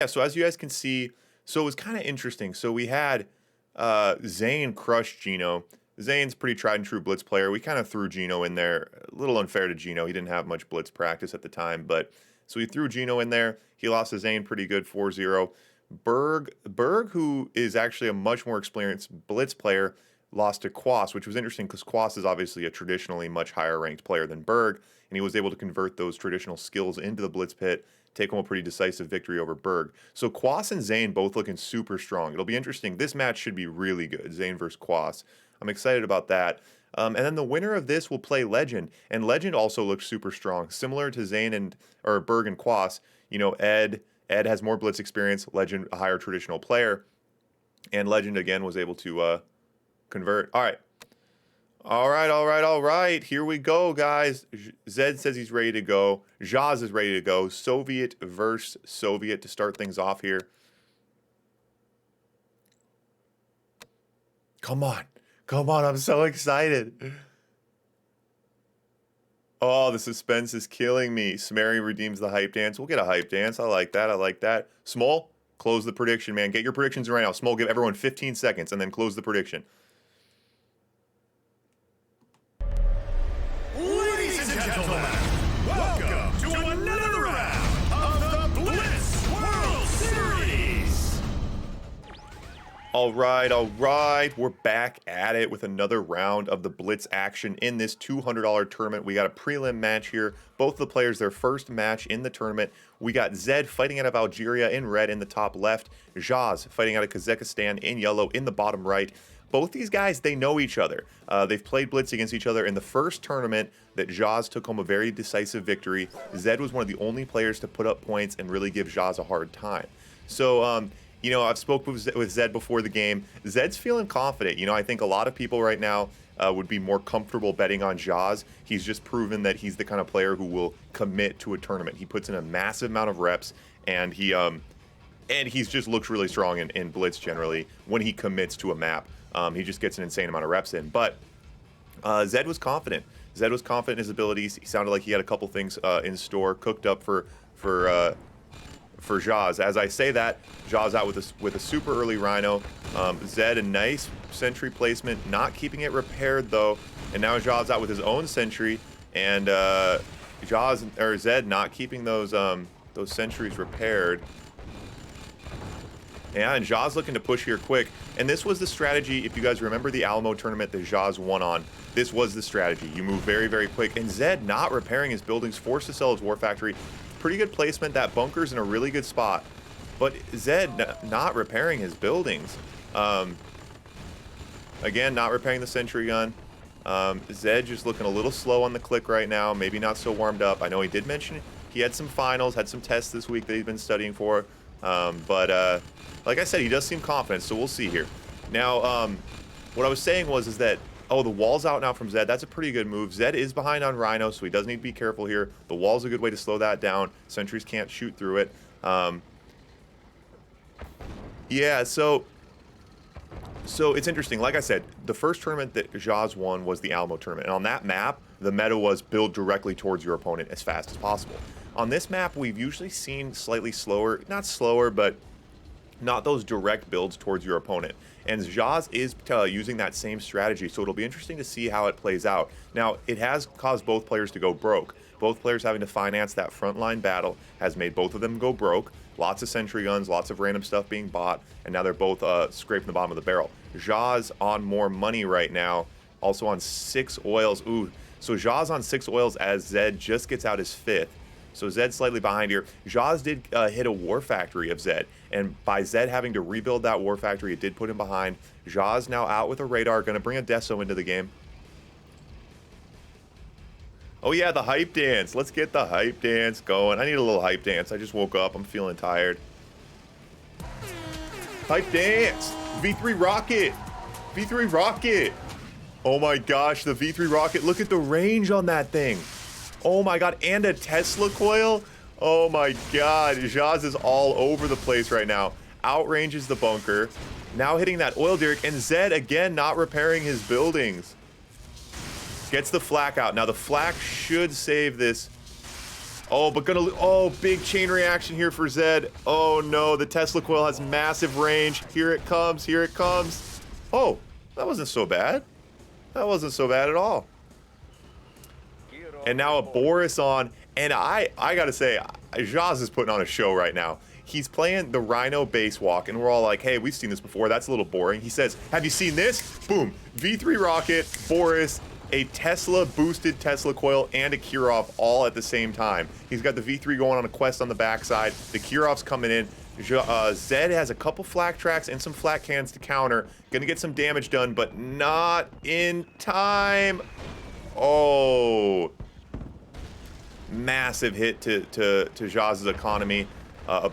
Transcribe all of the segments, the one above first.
Yeah, so as you guys can see, so it was kind of interesting. So we had Zane crush Gino. Zane's pretty tried and true blitz player. We kind of threw Gino in there. A little unfair to Gino. He didn't have much blitz practice at the time, but so we threw Gino in there. He lost to Zane pretty good 4-0. Berg, who is actually a much more experienced blitz player, lost to Quas, which was interesting because Quas is obviously a traditionally much higher ranked player than Berg, and he was able to convert those traditional skills into the blitz pit, take home a pretty decisive victory over Berg. So Quas and Zane both looking super strong. It'll be interesting. This match should be really good, Zane versus Quas. I'm excited about that. And then the winner of this will play Legend, and Legend also looks super strong, similar to Zane or Berg and Quas. You know, Ed has more blitz experience. Legend, a higher traditional player, and Legend again was able to convert. All right. All right. Here we go, guys. Zedd says he's ready to go. Zhas is ready to go. Soviet versus Soviet to start things off here. Come on. I'm so excited. Oh, the suspense is killing me. Smary redeems the hype dance. We'll get a hype dance. I like that. Small, close the prediction, man. Get your predictions right now. Small, give everyone 15 seconds and then close the prediction. Ladies and gentlemen, welcome to another round of the Blitz World Series. All right. We're back at it with another round of the Blitz action in this $200 tournament. We got a prelim match here. Both the players, their first match in the tournament. We got Zedd fighting out of Algeria in red in the top left. Zhas fighting out of Kazakhstan in yellow in the bottom right. Both these guys, they know each other. They've played Blitz against each other in the first tournament that Zhas took home a very decisive victory. Zedd was one of the only players to put up points and really give Zhas a hard time. So, you know, I've spoken with Zedd before the game. Zedd's feeling confident. You know, I think a lot of people right now would be more comfortable betting on Zhas. He's just proven that he's the kind of player who will commit to a tournament. He puts in a massive amount of reps, and he's just looks really strong in Blitz generally when he commits to a map. He just gets an insane amount of reps in. But Zedd was confident. Zedd was confident in his abilities. He sounded like he had a couple things in store cooked up for Zhas. As I say that, Zhas out with a super early Rhino. Zedd, a nice sentry placement, not keeping it repaired though. And now Zhas out with his own sentry, and Zedd not keeping those sentries repaired. Yeah, and Zhas looking to push here quick. And this was the strategy, if you guys remember the Alamo tournament that Zhas won on, this was the strategy. You move very, very quick. And Zedd not repairing his buildings, forced to sell his War Factory. Pretty good placement. That bunker's in a really good spot. But Zedd not repairing his buildings. Again, not repairing the sentry gun. Zedd just looking a little slow on the click right now. Maybe not so warmed up. I know he did mention he had some finals, had some tests this week that he's been studying for. But like I said, he does seem confident, so we'll see here. Now, what I was saying is that, oh, the wall's out now from Zedd. That's a pretty good move. Zedd is behind on Rhino, so he does need to be careful here. The wall's a good way to slow that down. Sentries can't shoot through it. Yeah, so it's interesting. Like I said, the first tournament that Zhas won was the Alamo tournament. And on that map, the meta was build directly towards your opponent as fast as possible. On this map, we've usually seen slightly slower, not slower, but not those direct builds towards your opponent. And Zhas is using that same strategy, so it'll be interesting to see how it plays out. Now, it has caused both players to go broke. Both players having to finance that frontline battle has made both of them go broke. Lots of sentry guns, lots of random stuff being bought, and now they're both scraping the bottom of the barrel. Zhas on more money right now, also on 6 oils. Ooh, so Zhas on 6 oils as Zedd just gets out his 5th. So Zedd slightly behind here. Zhas did hit a War Factory of Zedd, and by Zedd having to rebuild that War Factory, it did put him behind. Zhas now out with a radar, going to bring a Deso into the game. Oh yeah, the hype dance. Let's get the hype dance going. I need a little hype dance. I just woke up. I'm feeling tired. Hype dance. V3 rocket. V3 rocket. Oh my gosh, the V3 rocket. Look at the range on that thing. Oh my god, and a Tesla coil? Oh my god, Zhas is all over the place right now. Outranges the bunker. Now hitting that oil derrick, and Zedd again not repairing his buildings. Gets the flak out. Now the flak should save this. Oh, but oh, big chain reaction here for Zedd. Oh no, the Tesla coil has massive range. Here it comes, here it comes. Oh, that wasn't so bad. That wasn't so bad at all. And now a Boris on, and I gotta say, Zhas is putting on a show right now. He's playing the Rhino base walk, and we're all like, hey, we've seen this before, that's a little boring. He says, have you seen this? Boom, V3 rocket, Boris, a Tesla boosted Tesla coil, and a Kirov all at the same time. He's got the V3 going on a quest on the backside, the Kirov's coming in, Zedd has a couple flak tracks and some flak cannons to counter, gonna get some damage done, but not in time. Oh, massive hit to Zhas's economy.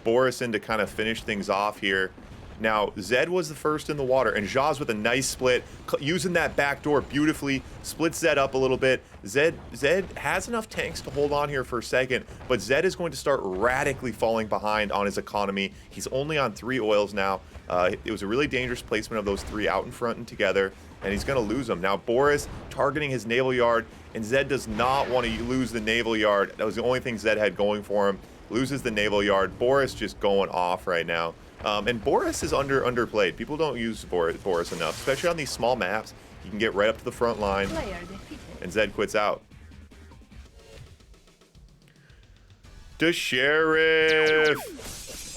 Boris in to kind of finish things off here. Now, Zedd was the first in the water, and Zhas with a nice split, using that back door beautifully, splits Zedd up a little bit. Zedd has enough tanks to hold on here for a second, but Zedd is going to start radically falling behind on his economy. He's only on 3 oils now. It was a really dangerous placement of those 3 out in front and together, and he's going to lose them. Now, Boris targeting his naval yard, and Zedd does not want to lose the naval yard. That was the only thing Zedd had going for him. Loses the naval yard. Boris just going off right now. And Boris is underplayed. People don't use Boris enough, especially on these small maps. He can get right up to the front line, and Zedd quits out. The Sheriff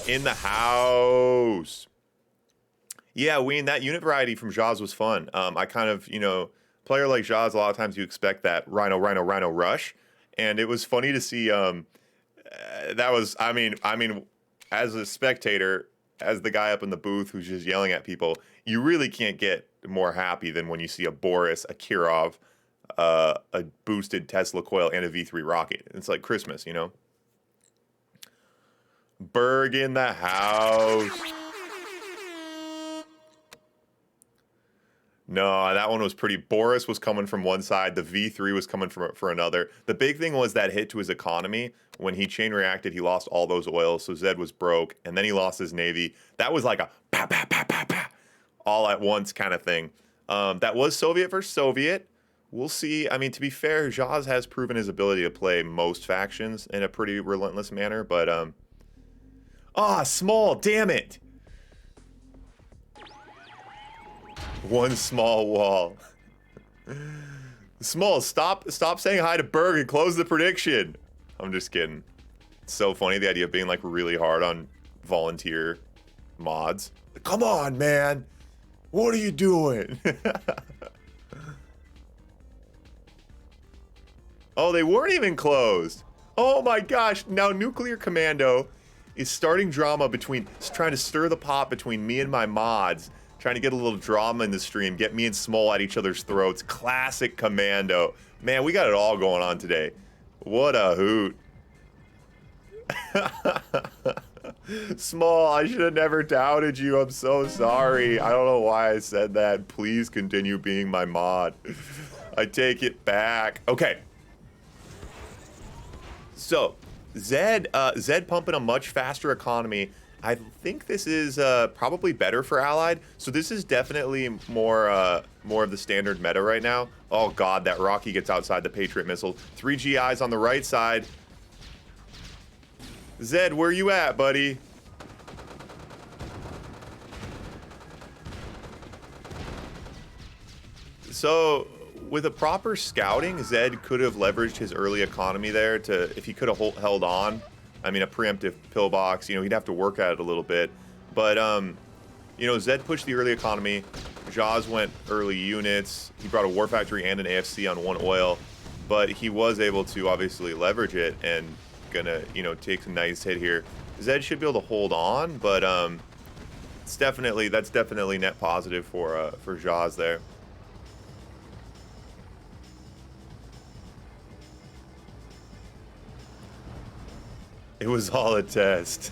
in the house. Yeah, Ween, that unit variety from Zhas was fun. I kind of, player like Zhas, a lot of times you expect that Rhino rush, and it was funny to see. That was, I mean, as a spectator, as the guy up in the booth who's just yelling at people, you really can't get more happy than when you see a Boris, a Kirov, a boosted Tesla coil, and a V3 rocket. It's like Christmas, Berg in the house. No, that one was pretty. Boris was coming from one side. The V3 was coming for another. The big thing was that hit to his economy. When he chain reacted, he lost all those oils, so Zedd was broke, and then he lost his navy. That was like a pa pa pa pa pa, all at once kind of thing. That was Soviet versus Soviet. We'll see. I mean, to be fair, Zhas has proven his ability to play most factions in a pretty relentless manner, but small, damn it. One small wall. Small, stop saying hi to Berg and close the prediction. I'm just kidding. It's so funny, the idea of being like really hard on volunteer mods. Come on, man. What are you doing? Oh, they weren't even closed. Oh my gosh. Now Nuclear Commando is starting drama between, trying to stir the pot between me and my mods. Trying to get a little drama in the stream, get me and Small at each other's throats. Classic Commando. Man, we got it all going on today. What a hoot. Small, I should have never doubted you. I'm so sorry. I don't know why I said that. Please continue being my mod. I take it back. Okay. So, Zedd pumping a much faster economy. I think this is probably better for Allied. So this is definitely more of the standard meta right now. Oh God, that Rocky gets outside the Patriot missile. 3 GIs on the right side. Zedd, where you at, buddy? So with a proper scouting, Zedd could have leveraged his early economy there to, if he could have held on. I mean, a preemptive pillbox, he'd have to work at it a little bit. But, Zedd pushed the early economy. Zhas went early units. He brought a War Factory and an AFC on 1 oil. But he was able to obviously leverage it and gonna, take a nice hit here. Zedd should be able to hold on, but that's definitely net positive for Zhas there. It was all a test.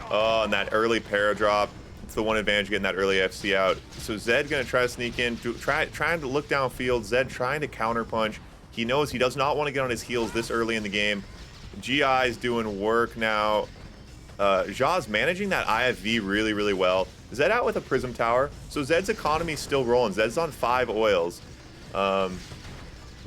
Oh, and that early paradrop. It's the one advantage getting that early FC out. So Zedd gonna try to sneak in, trying to look downfield. Zedd trying to counterpunch. He knows he does not want to get on his heels this early in the game. GI's doing work now. Zhas managing that IFV really, really well. Zedd out with a Prism Tower. So Zedd's economy's still rolling. Zedd's on 5 oils.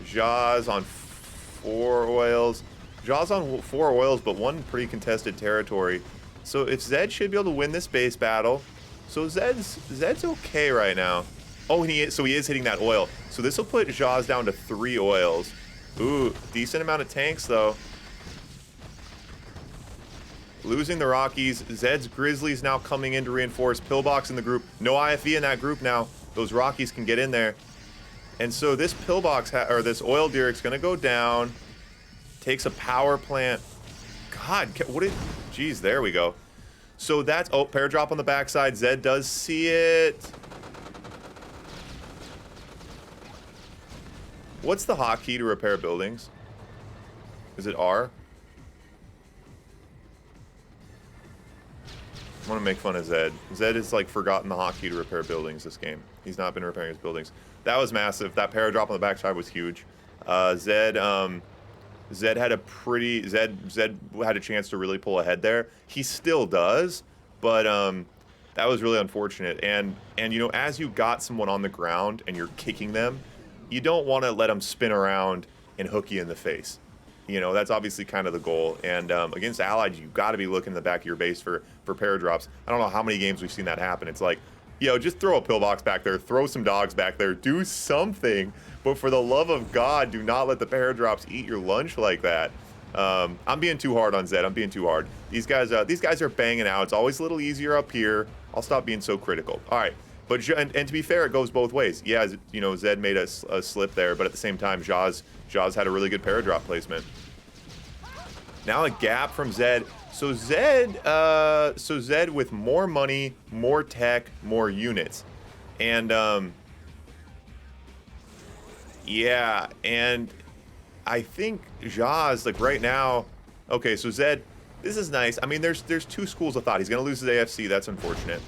Zhas on 4 oils. Zhas on 4 oils, but 1 pretty contested territory. So if Zedd should be able to win this base battle. So Zedd's okay right now. Oh, and he is hitting that oil. So this will put Zhas down to 3 oils. Ooh, decent amount of tanks though. Losing the Rockies. Zedd's Grizzlies now coming in to reinforce. Pillbox in the group. No IFE in that group now. Those Rockies can get in there. And so this Pillbox, or this Oil Derrick's gonna go down. Takes a power plant. God, what did... Geez, there we go. So that's... Oh, pair drop on the backside. Zedd does see it. What's the hotkey to repair buildings? Is it R? I want to make fun of Zedd. Zedd has like forgotten the hotkey to repair buildings this game. He's not been repairing his buildings. That was massive. That para drop on the backside was huge. Zedd had a pretty... Zedd had a chance to really pull ahead there. He still does, but that was really unfortunate. And you know, as you got someone on the ground and you're kicking them, you don't want to let them spin around and hook you in the face. You know, that's obviously kind of the goal. And against Allied, you've got to be looking in the back of your base for para drops. I don't know how many games we've seen that happen. It's like, yo, just throw a pillbox back there, throw some dogs back there, do something. But for the love of God, do not let the para drops eat your lunch like that. I'm being too hard on Zedd. I'm being too hard. These guys are banging out. It's always a little easier up here. I'll stop being so critical. All right. But and to be fair, it goes both ways. Yeah, you know, Zedd made a slip there, but at the same time, Zhas had a really good para drop placement. Now a gap from Zedd. So Zedd with more money, more tech, more units, and yeah, and I think Zhas, like right now, okay, so Zedd, this is nice. I mean, there's 2 schools of thought. He's gonna lose his AFC. That's unfortunate.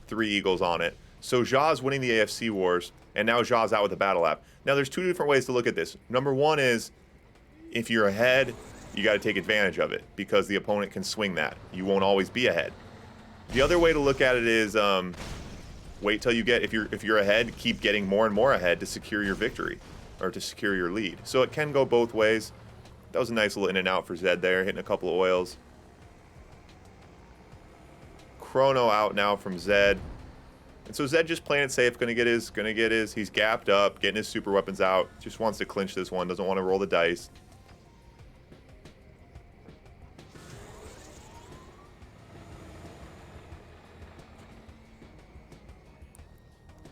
3 Eagles on it. So Zhas winning the AFC wars, and now Zhas out with the battle app. Now there's 2 different ways to look at this. Number 1 is, if you're ahead, you got to take advantage of it because the opponent can swing that. You won't always be ahead. The other way to look at it is wait till you get, if you're ahead, keep getting more and more ahead to secure your victory or to secure your lead. So it can go both ways. That was a nice little in and out for Zedd there, hitting a couple of oils. Chrono out now from Zedd. And so Zedd just playing it safe, gonna get his, he's gapped up, getting his super weapons out, just wants to clinch this one, doesn't want to roll the dice.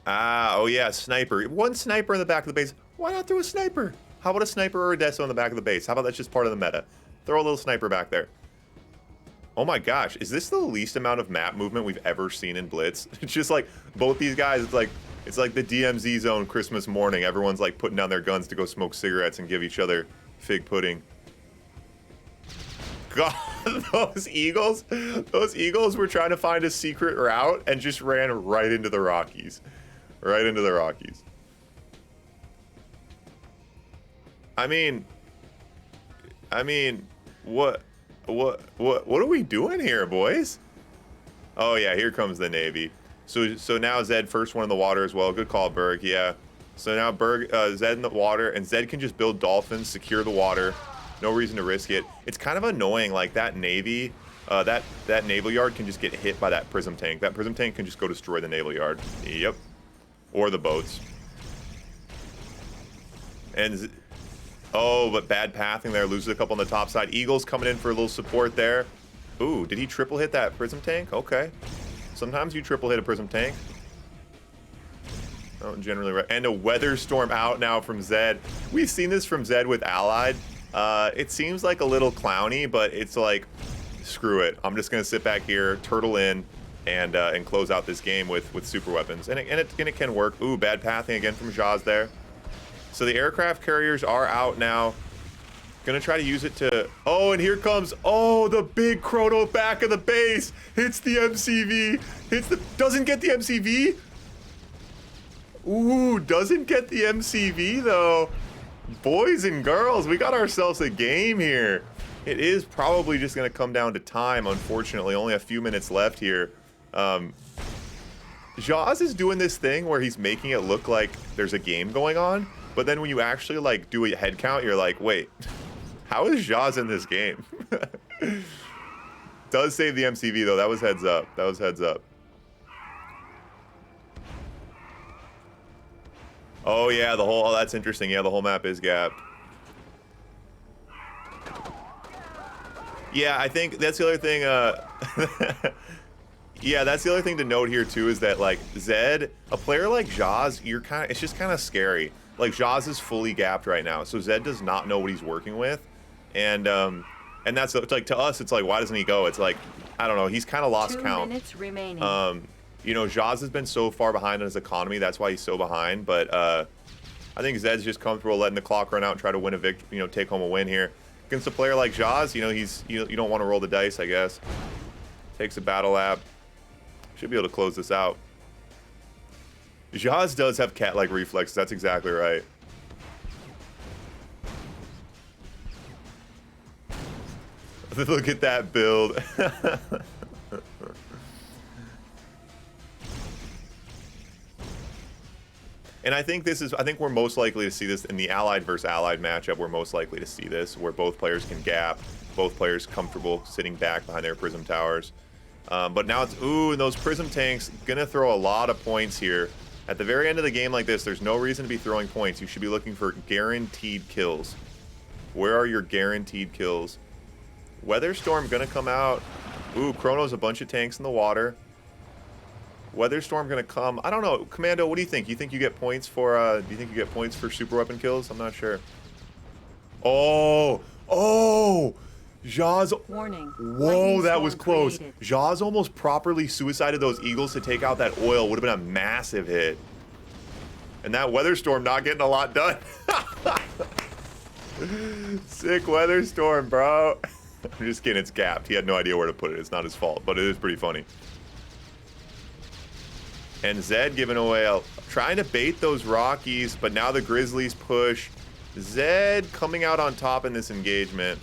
Ah, oh yeah, sniper. 1 sniper in the back of the base. Why not throw a sniper? How about a sniper or a deso in the back of the base? How about that's just part of the meta? Throw a little sniper back there. Oh my gosh, is this the least amount of map movement we've ever seen in Blitz? It's just like both these guys, it's like the DMZ zone Christmas morning. Everyone's like putting down their guns to go smoke cigarettes and give each other fig pudding. God, those Eagles were trying to find a secret route and just ran right into the Rockies. Right into the Rockies. I mean, what are we doing here, boys? Oh yeah, here comes the Navy. So now Zedd first one in the water as well. Good call, Berg. Yeah. So now Zedd in the water, and Zedd can just build dolphins, secure the water. No reason to risk it. It's kind of annoying, like that Navy, that naval yard can just get hit by that prism tank. That prism tank can just go destroy the naval yard. Yep. Or the boats. And oh, but bad pathing there. Loses a couple on the top side. Eagles coming in for a little support there. Ooh, did he triple hit that prism tank? Okay. Sometimes you triple hit a prism tank. Oh, generally right. And a weather storm out now from Zedd. We've seen this from Zedd with Allied. It seems like a little clowny, but it's like, screw it. I'm just gonna sit back here, turtle in, and close out this game with super weapons. And it can work. Ooh, bad pathing again from Zhas there. So the aircraft carriers are out now. Gonna try to use it to... Oh, and here comes... Oh, the big Chrono back of the base. Hits the MCV. Doesn't get the MCV? Ooh, doesn't get the MCV, though. Boys and girls, we got ourselves a game here. It is probably just gonna come down to time, unfortunately. Only a few minutes left here. Zhas is doing this thing where he's making it look like there's a game going on, But then when you actually like do a head count, you're like, wait, how is Zhas in this game? Does save the MCV though. That was heads up. That was heads up. Oh yeah, the whole, oh, that's interesting. Yeah, the whole map is gapped. Yeah, I think that's the other thing. Yeah, that's the other thing to note here too, is that like Zedd, a player like Zhas, it's just kind of scary. Like Zhas is fully gapped right now, so Zedd does not know what he's working with, and that's, it's like, to us, it's like, why doesn't he go? It's like, I don't know, he's kind of lost 2 count. minutes remaining. You know, Zhas has been so far behind on his economy, that's why he's so behind. But I think Zedd's just comfortable letting the clock run out and try to win a take home a win here against a player like Zhas. You know, you don't want to roll the dice, I guess. Takes a battle lap. Should be able to close this out. Zhas does have cat-like reflexes. That's exactly right. Look at that build. And I think we're most likely to see this in the allied versus allied matchup. We're most likely to see this where both players can gap, both players comfortable sitting back behind their prism towers. But now it's, ooh, and those prism tanks gonna throw a lot of points here. At the very end of the game like this, there's no reason to be throwing points. You should be looking for guaranteed kills. Where are your guaranteed kills? Weatherstorm gonna come out. Ooh, Chrono's a bunch of tanks in the water. Weatherstorm gonna come. I don't know, Commando. What do you think? You think you get points for? Do you think you get points for super weapon kills? I'm not sure. Oh, Zhas. Warning. Whoa, that was close. Created. Zhas almost properly suicided those eagles to take out that oil. Would have been a massive hit. And that Weatherstorm not getting a lot done. Sick Weatherstorm, bro. I'm just kidding. It's gapped. He had no idea where to put it. It's not his fault, but it is pretty funny. And Zedd giving away, trying to bait those Rockies, but now the Grizzlies push. Zedd coming out on top in this engagement.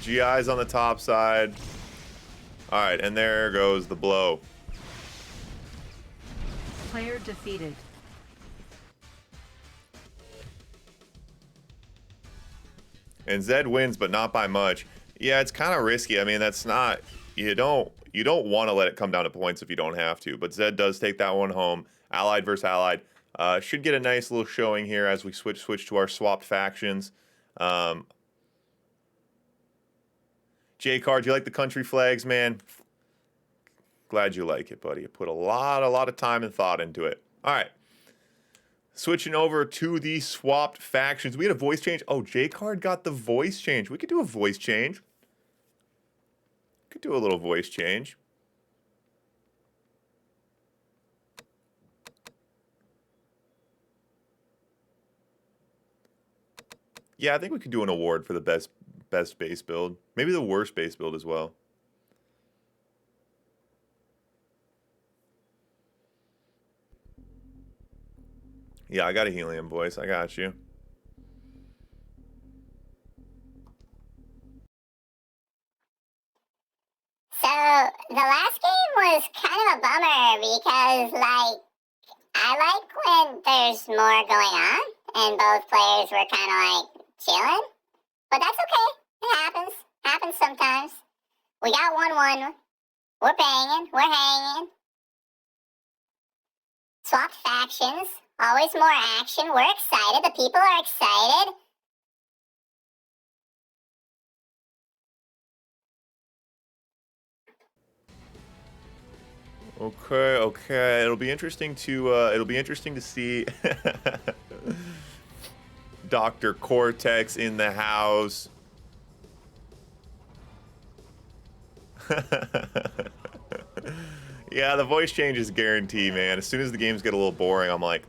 GI's on the top side. All right, and there goes the blow. Player defeated. And Zedd wins, but not by much. Yeah, it's kind of risky. I mean, that's not, you don't want to let it come down to points if you don't have to. But Zedd does take that one home. Allied versus allied. Should get a nice little showing here as we switch to our swapped factions. J-Card, you like the country flags, man? Glad you like it, buddy. You put a lot of time and thought into it. All right. Switching over to the swapped factions. We had a voice change. Oh, J-Card got the voice change. We could do a voice change. Could do a little voice change. Yeah, I think we could do an award for the best base build. Maybe the worst base build as well. Yeah, I got a helium voice. I got you. So the last game was kind of a bummer because, like, I like when there's more going on and both players were kind of like chilling, but that's okay. It happens. Happens sometimes. We got 1-1. We're banging. We're hanging. Swapped factions. Always more action. We're excited. The people are excited. Okay. It'll be interesting to see Dr. Cortex in the house. Yeah, the voice change is guaranteed, man. As soon as the games get a little boring, I'm like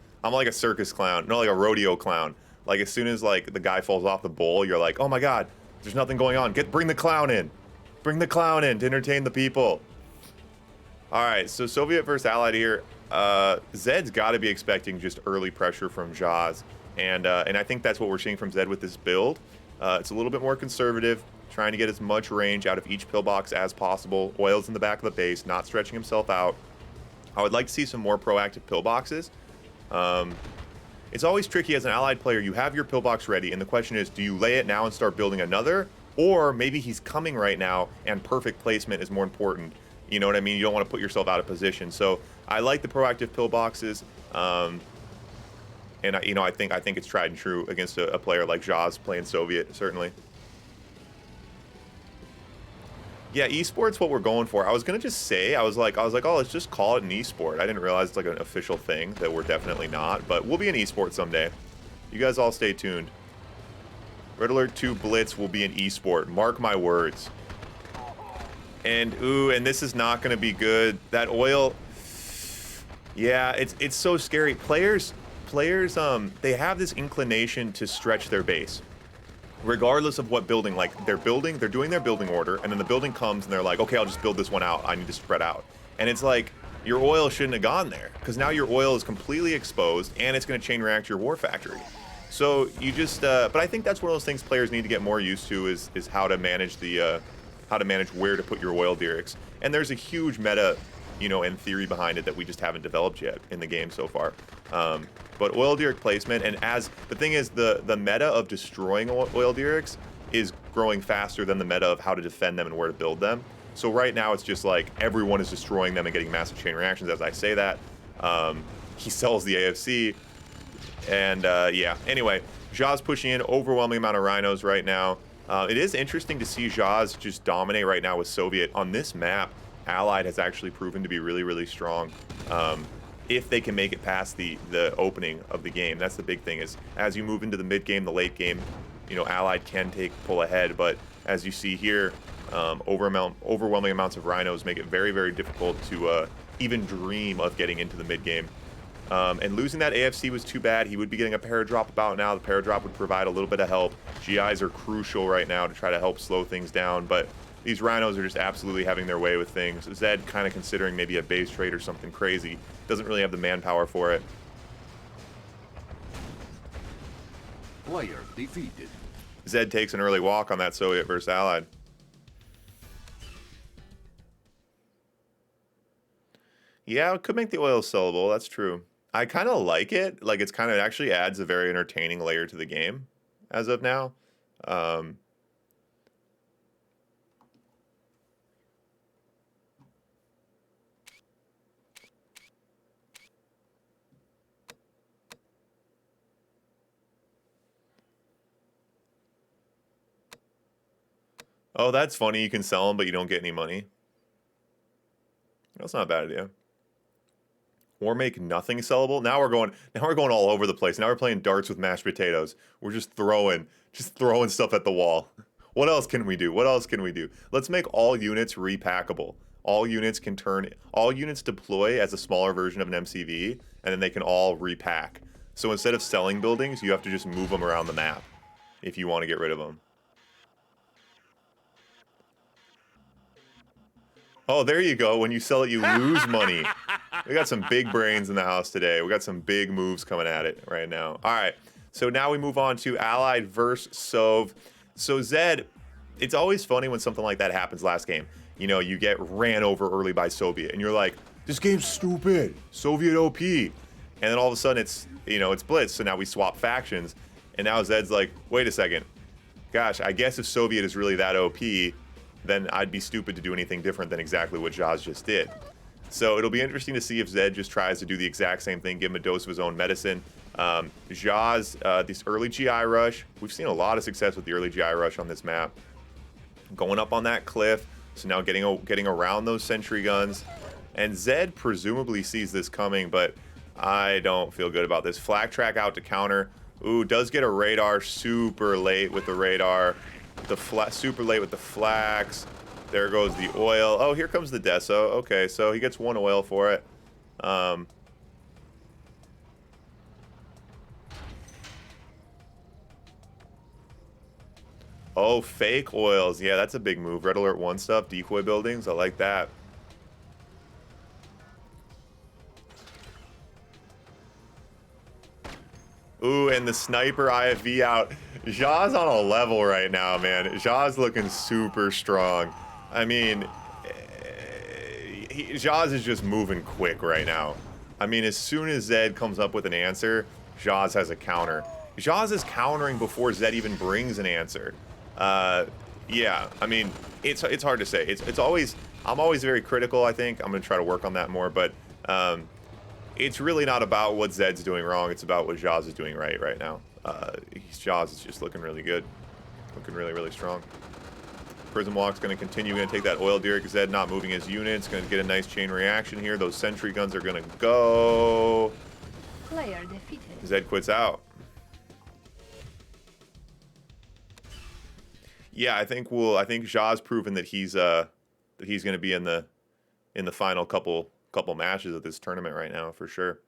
a circus clown, no, like a rodeo clown. Like as soon as like the guy falls off the bull, you're like, oh my god, there's nothing going on. Bring the clown in to entertain the people. All right, so Soviet versus Allied here. Zedd's got to be expecting just early pressure from Zhas, and I think that's what we're seeing from Zedd with this build. It's a little bit more conservative, trying to get as much range out of each pillbox as possible. Oil's in the back of the base, not stretching himself out. I would like to see some more proactive pillboxes. It's always tricky as an Allied player. You have your pillbox ready, and the question is, do you lay it now and start building another? Or maybe he's coming right now, and perfect placement is more important. You know what I mean? You don't want to put yourself out of position. So I like the proactive pillboxes. And I think it's tried and true against a player like Zhas playing Soviet, certainly. Yeah, esports what we're going for. I was gonna just say, I was like, oh, let's just call it an esport. I didn't realize it's like an official thing that we're definitely not, but we'll be an esport someday. You guys all stay tuned. Red Alert 2 Blitz will be an esport. Mark my words. And and this is not gonna be good. That oil. Yeah, it's so scary. Players, they have this inclination to stretch their base. Regardless of what building, like they're doing their building order, and then the building comes and they're like, okay, I'll just build this one out. I need to spread out. And it's like, your oil shouldn't have gone there, because now your oil is completely exposed and it's going to chain react your war factory. So you just, but I think that's one of those things players need to get more used to is how to manage where to put your oil derricks. And there's a huge meta, and theory behind it that we just haven't developed yet in the game so far. But oil derrick placement, and as the thing is, the meta of destroying oil derricks is growing faster than the meta of how to defend them and where to build them. So right now it's just like everyone is destroying them and getting massive chain reactions as I say that. He sells the AFC, and yeah. Anyway, Zhas pushing in overwhelming amount of rhinos right now. It is interesting to see Zhas just dominate right now with Soviet on this map. Allied has actually proven to be really, really strong. If they can make it past the opening of the game. That's the big thing, is as you move into the mid game, the late game, Allied can pull ahead, but as you see here, overwhelming amounts of rhinos make it very, very difficult to even dream of getting into the mid game. And losing that AFC was too bad. He would be getting a paradrop about now. The paradrop would provide a little bit of help. GIs are crucial right now to try to help slow things down, but these rhinos are just absolutely having their way with things. Zedd kind of considering maybe a base trade or something crazy. Doesn't really have the manpower for it. Player defeated. Zedd takes an early walk on that Soviet versus Allied. Yeah, it could make the oil sellable. That's true. I kind of like it. Like, it's kind of actually adds a very entertaining layer to the game as of now. Oh, that's funny. You can sell them, but you don't get any money. That's not a bad idea. Or make nothing sellable. Now we're going all over the place. Now we're playing darts with mashed potatoes. We're just throwing stuff at the wall. What else can we do? What else can we do? Let's make all units repackable. All units deploy as a smaller version of an MCV, and then they can all repack. So instead of selling buildings, you have to just move them around the map if you want to get rid of them. Oh, there you go. When you sell it, you lose money. We got some big brains in the house today. We got some big moves coming at it right now. All right. So now we move on to Allied versus Sov. So Zedd, it's always funny when something like that happens last game. You get ran over early by Soviet, and you're like, this game's stupid. Soviet OP. And then all of a sudden it's Blitz. So now we swap factions. And now Zedd's like, wait a second. Gosh, I guess if Soviet is really that OP, then I'd be stupid to do anything different than exactly what Zhas just did. So it'll be interesting to see if Zedd just tries to do the exact same thing, give him a dose of his own medicine. Zhas, this early GI rush, we've seen a lot of success with the early GI rush on this map. Going up on that cliff, so now getting around those sentry guns. And Zedd presumably sees this coming, but I don't feel good about this. Flag track out to counter. Ooh, does get a radar super late with the radar. Super late with the flags. There goes the oil. Oh, here comes the deso. Okay, so he gets one oil for it. Oh, fake oils. Yeah, that's a big move. Red Alert 1 stuff, decoy buildings. I like that. and the sniper IFV out. Zhas on a level right now, man. Zhas looking super strong. I mean, Zhas is just moving quick right now. I mean, as soon as Zedd comes up with an answer, Zhas has a counter. Zhas is countering before Zedd even brings an answer. Yeah, I mean, it's hard to say. It's always, I'm always very critical, I think. I'm going to try to work on that more, but it's really not about what Zedd's doing wrong. It's about what Zhas is doing right now. Zhas is just looking really good. Looking really, really strong. Prism Walk's going to continue. Going to take that oil Derek. Zedd not moving his units. Going to get a nice chain reaction here. Those sentry guns are going to go. Player defeated. Zedd quits out. Yeah, I think Zha's proven that he's going to be in the final couple matches of this tournament right now for sure.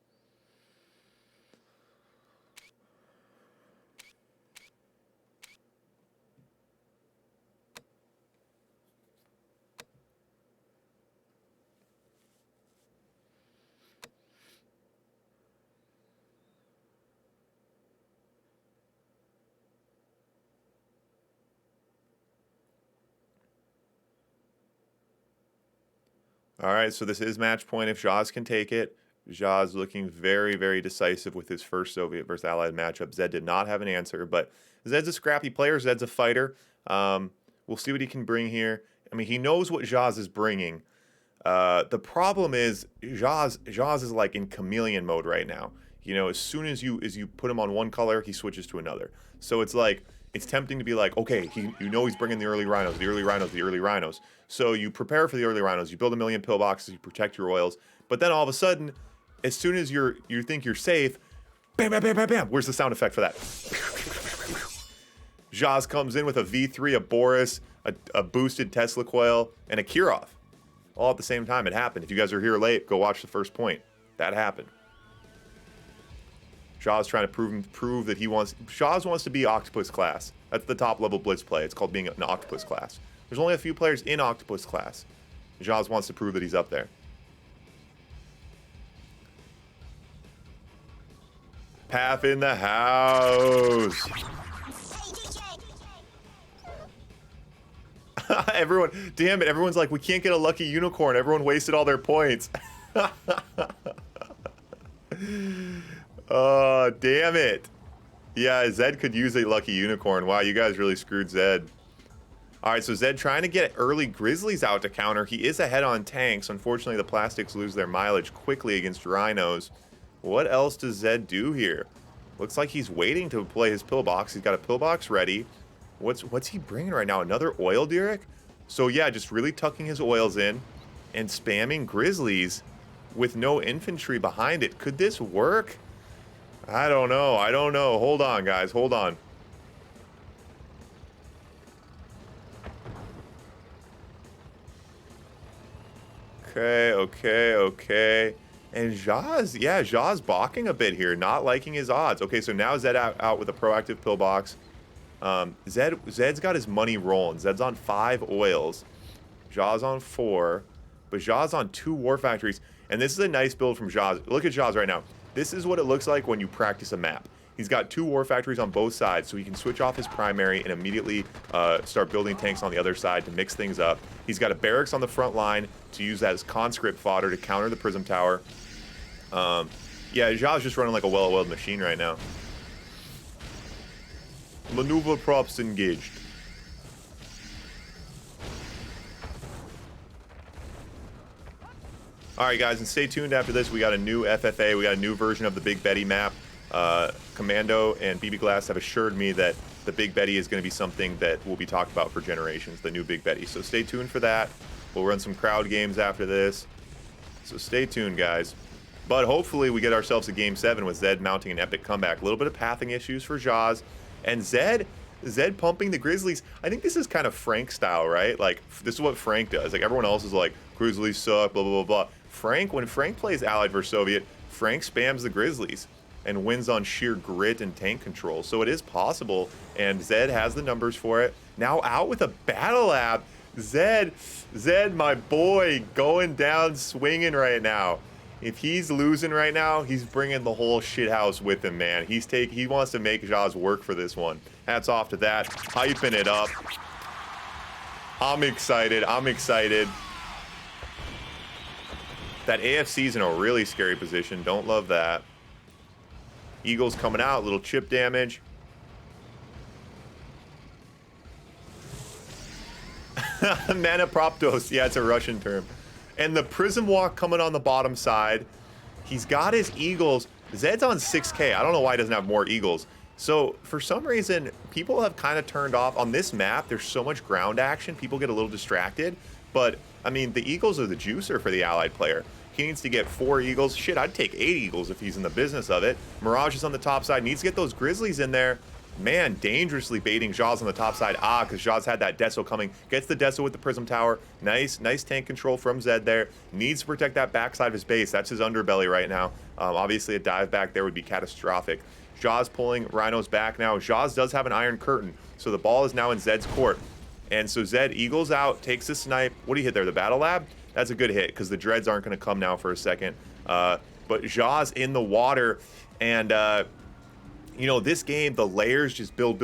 All right, so this is match point if Zhas can take it. Zhas looking very, very decisive with his first Soviet versus Allied matchup. Zedd did not have an answer, but Zedd's a scrappy player. Zedd's a fighter. We'll see what he can bring here. I mean, he knows what Zhas is bringing. The problem is Zhas is like in chameleon mode right now. You know, as soon as you put him on one color, he switches to another. So it's like, it's tempting to be like, okay, you know he's bringing the early rhinos, the early rhinos, the early rhinos. So you prepare for the early rhinos. You build a million pillboxes. You protect your oils. But then all of a sudden, as soon as you think you're safe, bam, bam, bam, bam, bam. Where's the sound effect for that? Zhas comes in with a V3, a Boris, a boosted Tesla coil, and a Kirov. All at the same time. It happened. If you guys are here late, go watch the first point. That happened. Zhas trying to prove that Zhas wants to be Octopus class. That's the top level Blitz play. It's called being an Octopus class. There's only a few players in Octopus class. Zhas wants to prove that he's up there. Path in the house. Everyone, damn it, everyone's like, we can't get a lucky unicorn. Everyone wasted all their points. Oh, damn it. Yeah, Zedd could use a lucky unicorn. Wow, you guys really screwed Zedd. All right, so Zedd trying to get early Grizzlies out to counter. He is ahead on tanks. Unfortunately, the plastics lose their mileage quickly against rhinos. What else does Zedd do here? Looks like he's waiting to play his pillbox. He's got a pillbox ready. What's he bringing right now? Another oil Derek? So yeah, just really tucking his oils in and spamming Grizzlies with no infantry behind it. Could this work? I don't know. I don't know. Hold on, guys. Hold on. Okay. And Zhas, yeah, Zhas balking a bit here, not liking his odds. Okay, so now Zedd out with a proactive pillbox. Zedd's got his money rolling. Zedd's on 5 oils. Zhas on 4. But Zhas on 2 war factories. And this is a nice build from Zhas. Look at Zhas right now. This is what it looks like when you practice a map. He's got 2 war factories on both sides, so he can switch off his primary and immediately start building tanks on the other side to mix things up. He's got a barracks on the front line to use as conscript fodder to counter the Prism Tower. Yeah, Zha's just running like a well-oiled machine right now. Maneuver props engaged. All right, guys, and stay tuned after this. We got a new FFA. We got a new version of the Big Betty map. Commando and BB Glass have assured me that the Big Betty is going to be something that will be talked about for generations, the new Big Betty. So stay tuned for that. We'll run some crowd games after this. So stay tuned, guys. But hopefully we get ourselves a Game 7 with Zedd mounting an epic comeback. A little bit of pathing issues for Zhas. And Zedd pumping the Grizzlies. I think this is kind of Frank style, right? Like, this is what Frank does. Like, everyone else is like, Grizzlies suck, blah, blah, blah, blah. When Frank plays Allied versus Soviet, Frank spams the Grizzlies and wins on sheer grit and tank control. So it is possible, and Zedd has the numbers for it. Now out with a battle lab. Zedd, my boy, going down swinging right now. If he's losing right now, he's bringing the whole shithouse with him, man. He wants to make Zhas work for this one. Hats off to that. Hyping it up. I'm excited. I'm excited. That AFC's in a really scary position. Don't love that. Eagles coming out. Little chip damage. Manaproptos. Yeah, it's a Russian term. And the Prism Walk coming on the bottom side. He's got his Eagles. Zedd's on 6K. I don't know why he doesn't have more Eagles. So for some reason, people have kind of turned off. On this map, there's so much ground action. People get a little distracted. But, I mean, the Eagles are the juicer for the allied player. He needs to get 4 Eagles. Shit, I'd take 8 Eagles if he's in the business of it. Mirage is on the top side. Needs to get those Grizzlies in there. Man, dangerously baiting Zhas on the top side. Because Zhas had that Deso coming. Gets the Deso with the Prism Tower. Nice tank control from Zedd there. Needs to protect that backside of his base. That's his underbelly right now. Obviously, a dive back there would be catastrophic. Zhas pulling Rhinos back now. Zhas does have an Iron Curtain. So the ball is now in Zedd's court. And so Zedd eagles out, takes the snipe. What do you hit there? The Battle Lab? That's a good hit because the Dreads aren't going to come now for a second. But Zhas in the water. And... you know, this game, the layers just build.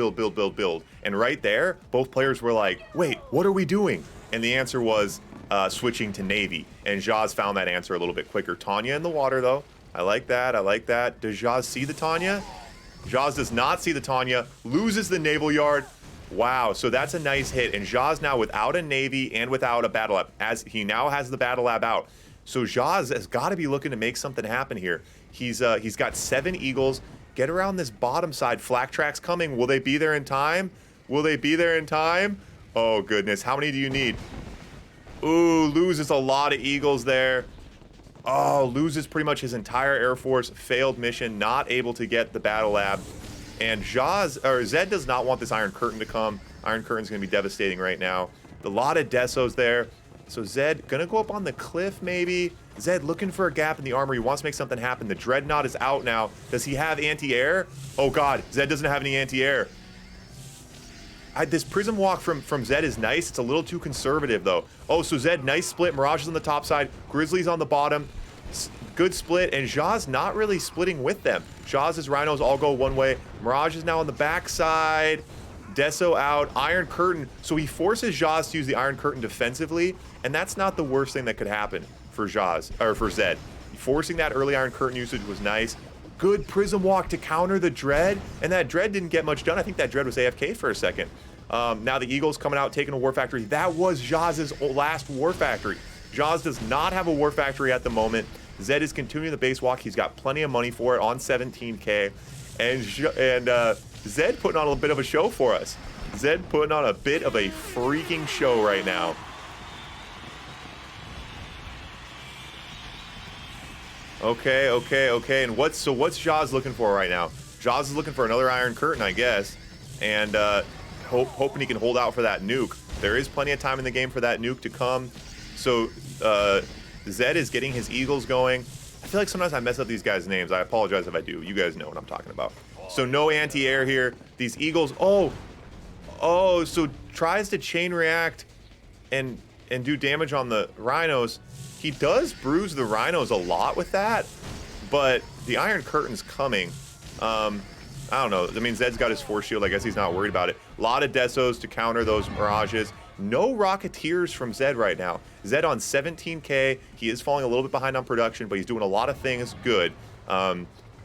And right there, both players were like, wait, what are we doing? And the answer was switching to Navy. And Zhas found that answer a little bit quicker. Tanya in the water, though. I like that. Does Zhas see the Tanya? Zhas does not see the Tanya. Loses the Naval Yard. Wow, so that's a nice hit. And Zhas now without a Navy and without a Battle Lab, as he now has the Battle Lab out. So Zhas has got to be looking to make something happen here. He's got 7 Eagles. Get around this bottom side. Flak tracks coming. Will they be there in time? Will they be there in time? Oh, goodness. How many do you need? Ooh, loses a lot of Eagles there. Oh, loses pretty much his entire Air Force. Failed mission. Not able to get the Battle Lab. And Zedd does not want this Iron Curtain to come. Iron Curtain's going to be devastating right now. A lot of Desos there. So Zedd going to go up on the cliff maybe. Zedd looking for a gap in the armor. He wants to make something happen. The Dreadnought is out now. Does he have anti-air? Oh, God. Zedd doesn't have any anti-air. This Prism Walk from Zedd is nice. It's a little too conservative, though. Oh, so Zedd, nice split. Mirage is on the top side. Grizzlies on the bottom. Good split. And Zhas not really splitting with them. Zhas' Rhinos all go one way. Mirage is now on the back side. Deso out. Iron Curtain. So he forces Zhas to use the Iron Curtain defensively. And that's not the worst thing that could happen for Zhas, or for Zedd. Forcing that early Iron Curtain usage was nice. Good Prism Walk to counter the Dread, and that Dread didn't get much done. I think that Dread was AFK for a second. Now the Eagles coming out, taking a War Factory. That was Zhas' last War Factory. Zhas does not have a War Factory at the moment. Zedd is continuing the base walk. He's got plenty of money for it on 17K. And Zedd putting on a bit of a show for us. Zedd putting on a bit of a freaking show right now. Okay. And what's Zhas looking for right now? Zhas is looking for another Iron Curtain, I guess. And hoping he can hold out for that nuke. There is plenty of time in the game for that nuke to come. So Zedd is getting his Eagles going. I feel like sometimes I mess up these guys' names. I apologize if I do. You guys know what I'm talking about. So no anti-air here. These Eagles, so tries to chain react and do damage on the Rhinos. He does bruise the Rhinos a lot with that, but the Iron Curtain's coming. I don't know. I mean, Zedd's got his Force Shield. I guess he's not worried about it. A lot of Desos to counter those Mirages. No Rocketeers from Zedd right now. Zedd on 17K. He is falling a little bit behind on production, but he's doing a lot of things good.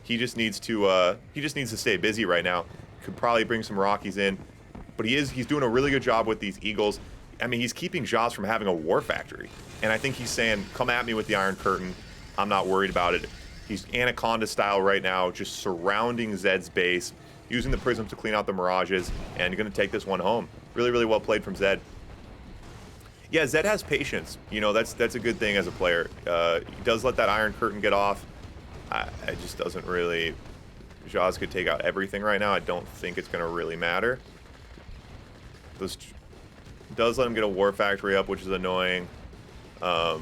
He just needs to stay busy right now. Could probably bring some Rockies in, but he's doing a really good job with these Eagles. I mean, he's keeping Zhas from having a War Factory. And I think he's saying, come at me with the Iron Curtain. I'm not worried about it. He's Anaconda style right now, just surrounding Zedd's base, using the Prisms to clean out the Mirages, and going to take this one home. Really, really well played from Zedd. Yeah, Zedd has patience. You know, that's a good thing as a player. He does let that Iron Curtain get off. It just doesn't really... Zhas could take out everything right now. I don't think it's going to really matter. Does let him get a War Factory up, which is annoying. So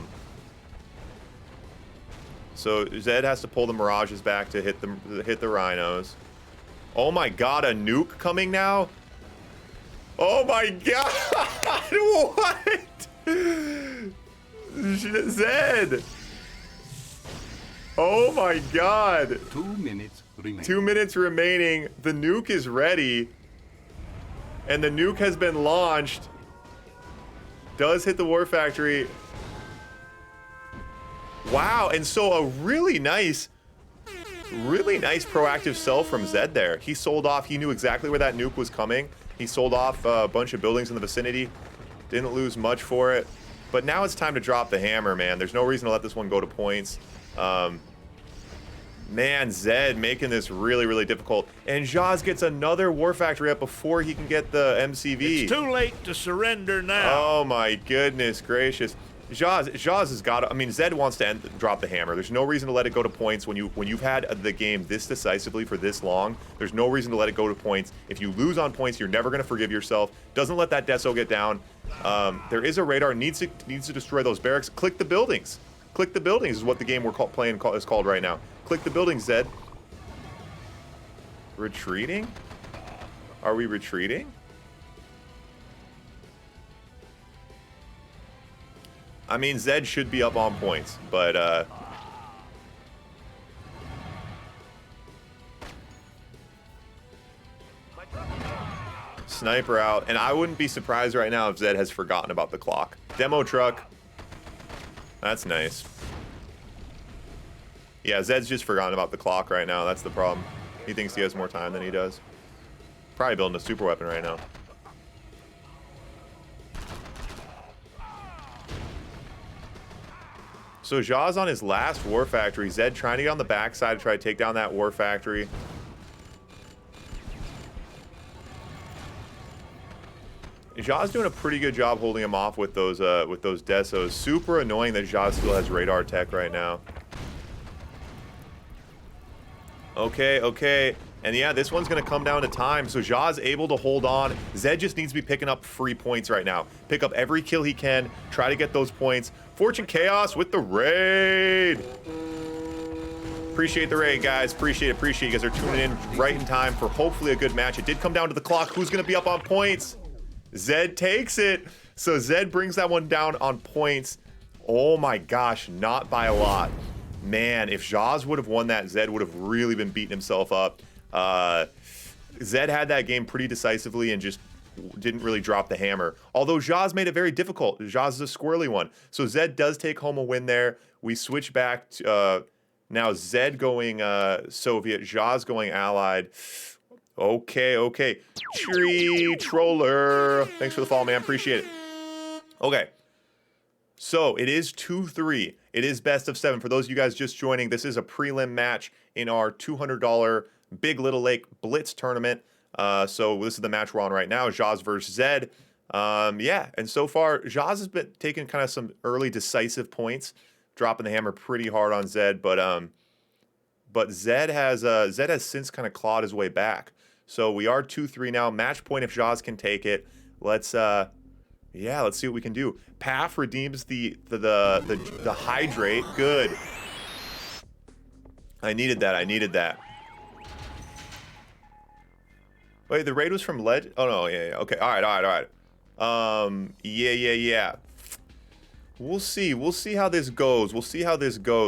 Zedd has to pull the Mirages back to hit the Rhinos. Oh my God, a nuke coming now? Oh my God! What? Zedd! Oh my god. 2 minutes remaining. 2 minutes remaining. The nuke is ready. And the nuke has been launched. Does hit the war factory. Wow, and so a really nice proactive sell from Zedd there. He sold off, he knew exactly where that nuke was coming. He sold off a bunch of buildings in the vicinity. Didn't lose much for it. But now it's time to drop the hammer, man. There's no reason to let this one go to points. Man, Zedd making this really, really difficult. And Zhas gets another war factory up before he can get the MCV. It's too late to surrender now. Oh my goodness gracious. Zhas has got to, I mean, Zedd wants to drop the hammer. There's no reason to let it go to points when you've had the game this decisively for this long. There's no reason to let it go to points. If you lose on points, you're never going to forgive yourself. Doesn't let that Deso get down. There is a radar, needs to destroy those barracks. Click the buildings. Click the buildings is what the game we're playing is called right now. Click the buildings, Zedd. Retreating? Are we retreating? I mean, Zedd should be up on points, but sniper out, and I wouldn't be surprised right now if Zedd has forgotten about the clock. Demo truck. That's nice. Yeah, Zedd's just forgotten about the clock right now. That's the problem. He thinks he has more time than he does. Probably building a super weapon right now. So Zhas on his last war factory. Zedd trying to get on the backside to try to take down that war factory. Zhas doing a pretty good job holding him off with those Desos. Super annoying that Zhas still has radar tech right now. Okay. And yeah, this one's going to come down to time. So Zhas able to hold on. Zedd just needs to be picking up free points right now. Pick up every kill he can. Try to get those points. Fortune Chaos with the raid. Appreciate the raid, guys. Appreciate it. You guys are tuning in right in time for hopefully a good match. It did come down to the clock. Who's going to be up on points? Zedd takes it. So Zedd brings that one down on points. Oh my gosh, not by a lot. Man, if Zhas would have won that, Zedd would have really been beating himself up. Zedd had that game pretty decisively and just didn't really drop the hammer. Although Zhas made it very difficult. Zhas is a squirrely one. So Zedd does take home a win there. We switch back to now Zedd going Soviet, Zhas going Allied. Okay. Tree Troller. Thanks for the follow, man. Appreciate it. Okay. So it is 2-3. It is best of 7. For those of you guys just joining, this is a prelim match in our $200 Big Little Lake Blitz tournament. So this is the match we're on right now, Zhas versus Zedd. Yeah, and so far, Zhas has been taking kind of some early decisive points, dropping the hammer pretty hard on Zedd, but Zedd has since kind of clawed his way back. So we are 2-3 now. Match point if Zhas can take it. Let's see what we can do. Paf redeems the hydrate. Good. I needed that. Wait, the raid was from Led? Oh no, yeah. Okay, all right. Yeah. We'll see how this goes.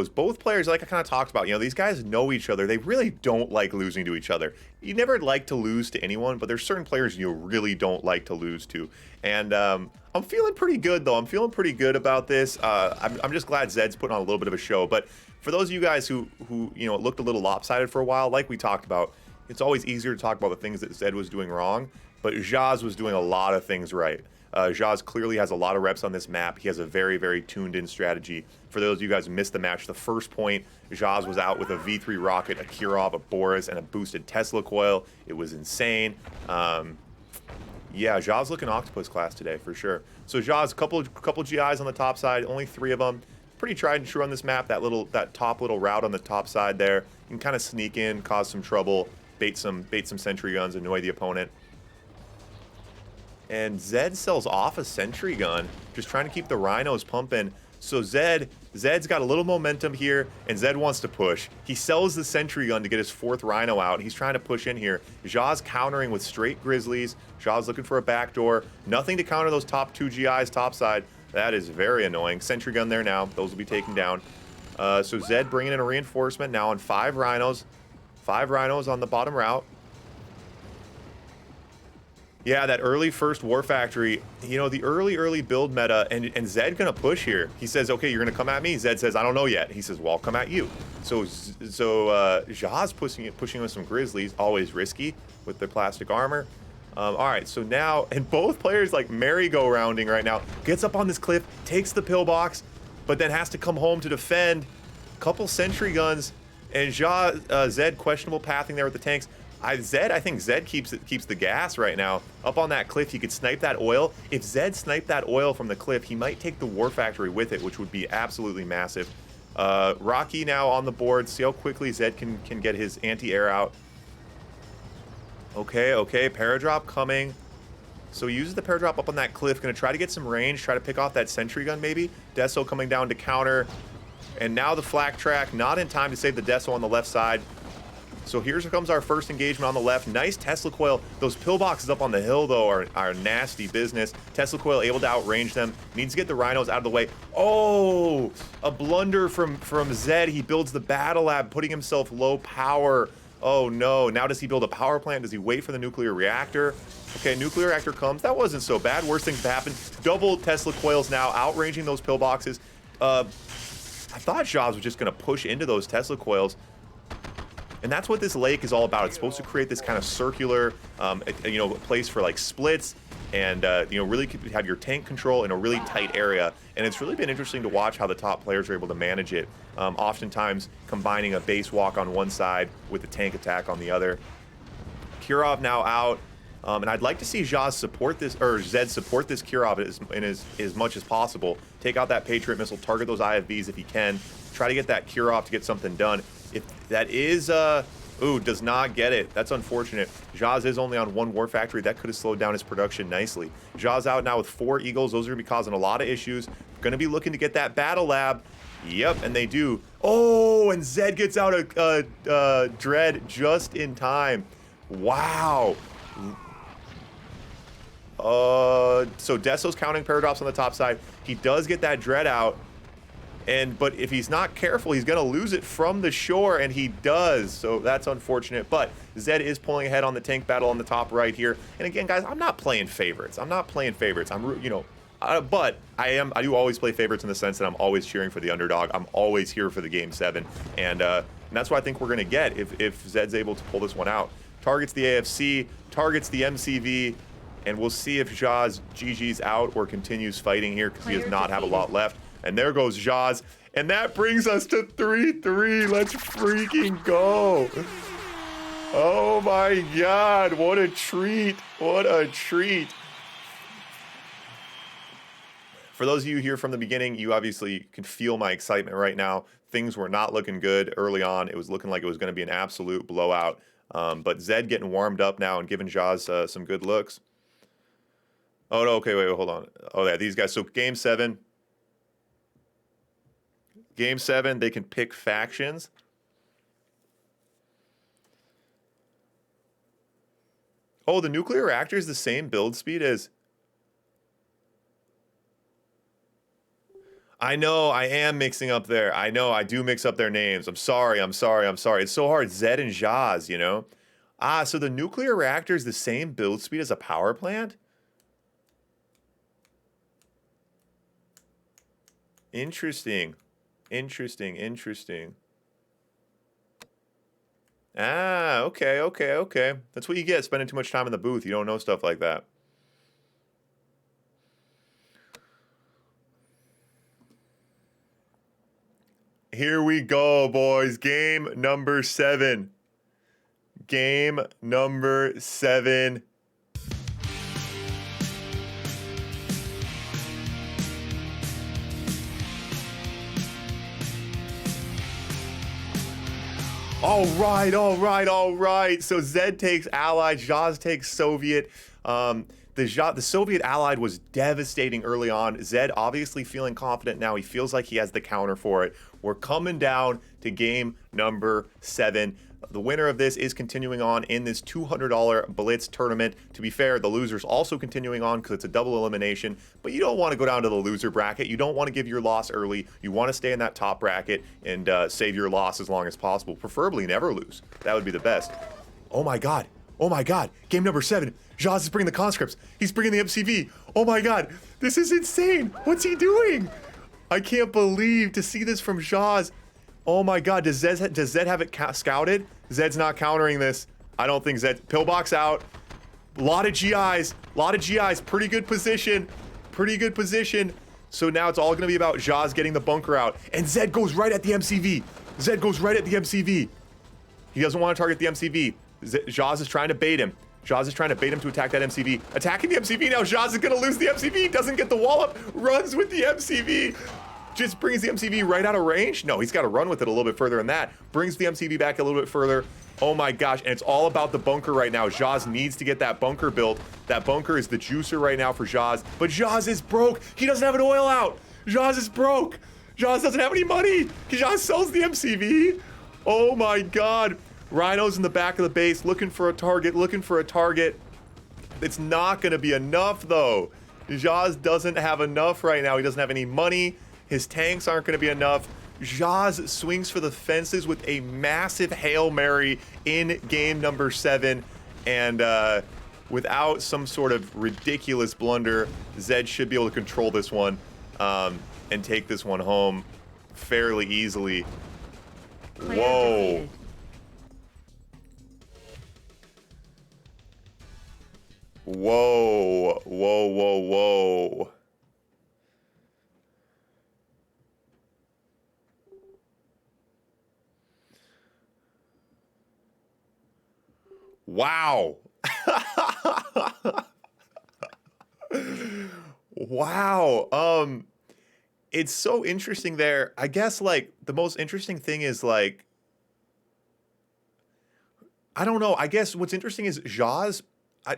Both players, like I kind of talked about, these guys know each other. They really don't like losing to each other. You never like to lose to anyone, but there's certain players you really don't like to lose to. And I'm feeling pretty good, though. I'm feeling pretty good about this. I'm just glad Zedd's putting on a little bit of a show. But for those of you guys who it looked a little lopsided for a while, like we talked about, it's always easier to talk about the things that Zedd was doing wrong, but Zhas was doing a lot of things right. Zhas clearly has a lot of reps on this map. He has a very, very tuned-in strategy. For those of you guys who missed the match, the first point, Zhas was out with a V3 rocket, a Kirov, a Boris, and a boosted Tesla coil. It was insane. Yeah, Zhas looking octopus class today, for sure. So Zhas, couple GIs on the top side, only 3 of them. Pretty tried and true on this map, that top little route on the top side there. You can kind of sneak in, cause some trouble, bait some sentry guns, annoy the opponent. And Zedd sells off a sentry gun, just trying to keep the rhinos pumping. So Zedd's got a little momentum here, and Zedd wants to push. He sells the sentry gun to get his 4th rhino out. He's trying to push in here. Zhas countering with straight grizzlies. Zhas looking for a backdoor. Nothing to counter those top 2 GIs topside. That is very annoying. Sentry gun there now. Those will be taken down. So Zedd bringing in a reinforcement now on 5 rhinos. 5 rhinos on the bottom route. Yeah, that early first War Factory, you know, the early build meta, and Zedd gonna push here. He says, okay, you're gonna come at me. Zedd says, I don't know yet. He says, well, I'll come at you. So Zhas pushing with some Grizzlies, always risky with their plastic armor. All right, so now, and both players like merry-go-rounding right now. Gets up on this cliff, takes the pillbox, but then has to come home to defend. Couple sentry guns, and Zedd questionable pathing there with the tanks. I think Zedd keeps the gas right now. Up on that cliff, he could snipe that oil. If Zedd sniped that oil from the cliff, he might take the War Factory with it, which would be absolutely massive. Rocky now on the board. See how quickly Zedd can get his anti-air out. Okay, paradrop coming. So he uses the paradrop up on that cliff. Gonna try to get some range, try to pick off that sentry gun maybe. Deso coming down to counter. And now the flak track, not in time to save the Deso on the left side. So here comes our first engagement on the left. Nice Tesla coil. Those pillboxes up on the hill, though, are nasty business. Tesla coil able to outrange them. Needs to get the rhinos out of the way. Oh, a blunder from Zedd. He builds the battle lab, putting himself low power. Oh, no. Now does he build a power plant? Does he wait for the nuclear reactor? Okay, nuclear reactor comes. That wasn't so bad. Worst things happen. Double Tesla coils now, outranging those pillboxes. I thought Zhas was just going to push into those Tesla coils. And that's what this lake is all about. It's supposed to create this kind of circular, place for like splits and, really have your tank control in a really tight area. And it's really been interesting to watch how the top players are able to manage it. Oftentimes combining a base walk on one side with a tank attack on the other. Kirov now out. And I'd like to see Zhas support this, or Zedd support this Kirov as much as possible. Take out that Patriot missile, target those IFVs if he can. Try to get that Kirov to get something done. If that is, does not get it. That's unfortunate. Zhas is only on 1 War Factory. That could have slowed down his production nicely. Zhas out now with 4 Eagles. Those are going to be causing a lot of issues. Going to be looking to get that battle lab. Yep, and they do. Oh, and Zedd gets out a Dread just in time. Wow. So Deso's counting paradrops on the top side. He does get that Dread out. But if he's not careful, he's going to lose it from the shore, and he does. So that's unfortunate. But Zedd is pulling ahead on the tank battle on the top right here. And again, guys, I'm not playing favorites. But I do always play favorites in the sense that I'm always cheering for the underdog. I'm always here for the game 7. And that's what I think we're going to get if Zedd's able to pull this one out. Targets the AFC, targets the MCV, and we'll see if Zhas GG's out or continues fighting here because he does not have a lot left. And there goes Zhas. And that brings us to 3-3. Let's freaking go. Oh my God. What a treat. What a treat. For those of you here from the beginning, you obviously can feel my excitement right now. Things were not looking good early on. It was looking like it was going to be an absolute blowout. But Zedd getting warmed up now and giving Zhas some good looks. Oh, no. Okay, wait, hold on. Oh, yeah, these guys. So game 7. Game 7, they can pick factions. Oh, the nuclear reactor is the same build speed as... I know, I am mixing up there. I know, I do mix up their names. I'm sorry. It's so hard. Zedd and Zhas, you know? So the nuclear reactor is the same build speed as a power plant? Interesting. Okay. That's what you get spending too much time in the booth. You don't know stuff like that. Here we go, boys. Game number 7. Game number 7. All right. So Zedd takes Allied, Zhas takes Soviet. The Soviet Allied was devastating early on. Zedd obviously feeling confident now. He feels like he has the counter for it. We're coming down to game number 7. The winner of this is continuing on in this $200 Blitz tournament. To be fair, the loser's also continuing on because it's a double elimination, but you don't want to go down to the loser bracket. You don't want to give your loss early. You want to stay in that top bracket and save your loss as long as possible. Preferably never lose. That would be the best. Oh my God. Oh my God. Game number 7. Zhas is bringing the conscripts. He's bringing the MCV. Oh my God. This is insane. What's he doing? I can't believe to see this from Zhas. Oh my God, does Zedd have it scouted? Zedd's not countering this. I don't think Zedd. Pillbox out. A lot of GIs. Pretty good position. So now it's all going to be about Zhas getting the bunker out. And Zedd goes right at the MCV. He doesn't want to target the MCV. Zhas is trying to bait him. to attack that MCV. Attacking the MCV now. Zhas is going to lose the MCV. Doesn't get the wall up. Runs with the MCV. Just brings the MCV right out of range. No, he's got to run with it a little bit further than that. Brings the MCV back a little bit further. Oh my gosh, and it's all about the bunker right now. Zhas needs to get that bunker built. That bunker is the juicer right now for Zhas. But Zhas is broke. He doesn't have an oil out. Zhas is broke. Zhas doesn't have any money. Zhas sells the MCV. Oh my God. Rhino's in the back of the base looking for a target. It's not going to be enough though. Zhas doesn't have enough right now. He doesn't have any money. His tanks aren't going to be enough. Zhas swings for the fences with a massive Hail Mary in game number 7. And without some sort of ridiculous blunder, Zedd should be able to control this one and take this one home fairly easily. Whoa. Whoa. Wow. Wow. It's so interesting there. I guess like the most interesting thing is like, I don't know. I guess what's interesting is Zhas,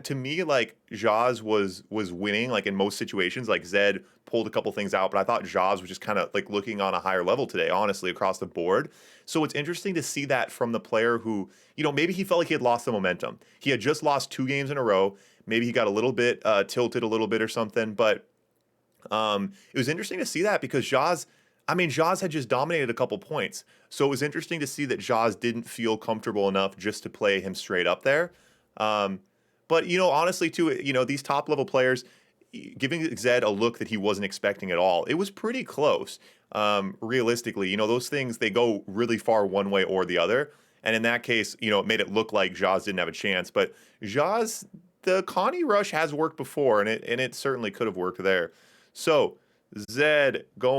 to me, like Zhas was winning like in most situations. Like Zedd pulled a couple things out, but I thought Zhas was just kind of like looking on a higher level today, honestly, across the board. So it's interesting to see that from the player who, maybe he felt like he had lost the momentum. He had just lost 2 games in a row. Maybe he got a little bit tilted a little bit or something. But it was interesting to see that because Zhas had just dominated a couple points. So it was interesting to see that Zhas didn't feel comfortable enough just to play him straight up there. But, honestly, too, these top level players, giving Zedd a look that he wasn't expecting at all. It was pretty close. Realistically, those things, they go really far one way or the other. And in that case, it made it look like Zhas didn't have a chance. But Zhas, the Connie rush has worked before, and it certainly could have worked there. So Zedd going